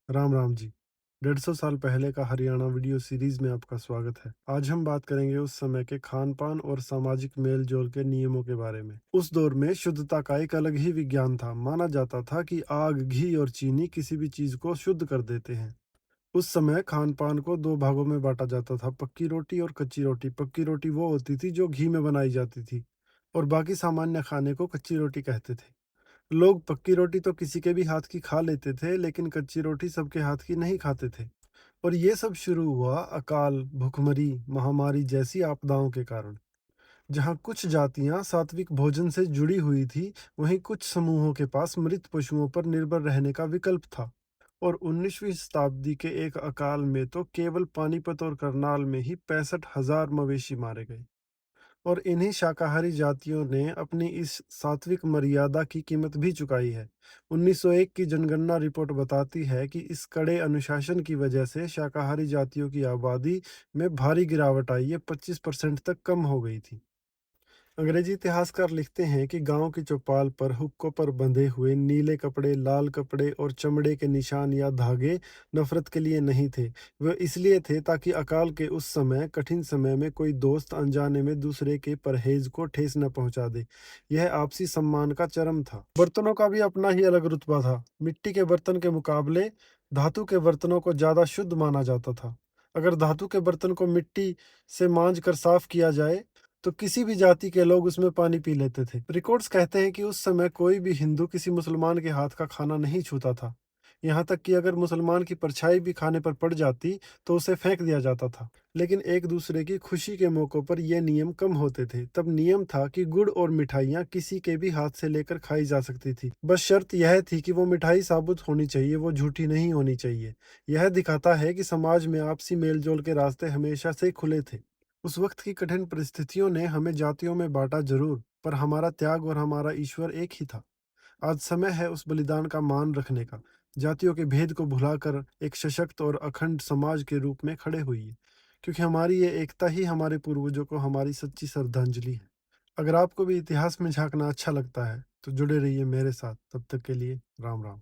राम राम जी। 150 साल पहले का हरियाणा वीडियो सीरीज में आपका स्वागत है। आज हम बात करेंगे उस समय के खान पान और सामाजिक मेल जोल के नियमों के बारे में। उस दौर में शुद्धता का एक अलग ही विज्ञान था। माना जाता था कि आग, घी और चीनी किसी भी चीज को शुद्ध कर देते हैं। उस समय खान पान को दो भागों में बांटा जाता था, पक्की रोटी और कच्ची रोटी। पक्की रोटी वो होती थी जो घी में बनाई जाती थी, और बाकी सामान्य खाने को कच्ची रोटी कहते थे। लोग पक्की रोटी तो किसी के भी हाथ की खा लेते थे, लेकिन कच्ची रोटी सबके हाथ की नहीं खाते थे। और ये सब शुरू हुआ अकाल, भुखमरी, महामारी जैसी आपदाओं के कारण। जहाँ कुछ जातियां सात्विक भोजन से जुड़ी हुई थी, वहीं कुछ समूहों के पास मृत पशुओं पर निर्भर रहने का विकल्प था। और 19वीं शताब्दी के एक अकाल में तो केवल पानीपत और करनाल में ही 65,000 मवेशी मारे गए। और इन्हीं शाकाहारी जातियों ने अपनी इस सात्विक मर्यादा की कीमत भी चुकाई है। 1901 की जनगणना रिपोर्ट बताती है कि इस कड़े अनुशासन की वजह से शाकाहारी जातियों की आबादी में भारी गिरावट आई। ये 25% तक कम हो गई थी। अंग्रेजी इतिहासकार लिखते हैं कि गांव की चौपाल पर हुक्कों पर बंधे हुए नीले कपड़े, लाल कपड़े और चमड़े के निशान या धागे नफरत के लिए नहीं थे। वे इसलिए थे ताकि अकाल के उस समय, कठिन समय में कोई दोस्त अनजाने में दूसरे के परहेज को ठेस न पहुंचा दे। यह आपसी सम्मान का चरम था। बर्तनों का भी अपना ही अलग रुतबा था। मिट्टी के बर्तन के मुकाबले धातु के बर्तनों को ज्यादा शुद्ध माना जाता था। अगर धातु के बर्तन को मिट्टी से मांज कर साफ किया जाए, तो किसी भी जाति के लोग उसमें पानी पी लेते थे। रिकॉर्ड्स कहते हैं कि उस समय कोई भी हिंदू किसी मुसलमान के हाथ का खाना नहीं छूता था। यहाँ तक कि अगर मुसलमान की परछाई भी खाने पर पड़ जाती, तो उसे फेंक दिया जाता था। लेकिन एक दूसरे की खुशी के मौकों पर यह नियम कम होते थे। तब नियम था कि गुड़ और मिठाइयाँ किसी के भी हाथ से लेकर खाई जा सकती थी। बस शर्त यह थी कि वो मिठाई साबुत होनी चाहिए, वो झूठी नहीं होनी चाहिए। यह दिखाता है कि समाज में आपसी मेलजोल के रास्ते हमेशा से खुले थे। उस वक्त की कठिन परिस्थितियों ने हमें जातियों में बांटा जरूर, पर हमारा त्याग और हमारा ईश्वर एक ही था। आज समय है उस बलिदान का मान रखने का। जातियों के भेद को भुलाकर एक सशक्त और अखंड समाज के रूप में खड़े होइए, क्योंकि हमारी ये एकता ही हमारे पूर्वजों को हमारी सच्ची श्रद्धांजलि है। अगर आपको भी इतिहास में झांकना अच्छा लगता है, तो जुड़े रहिए मेरे साथ। तब तक के लिए राम राम।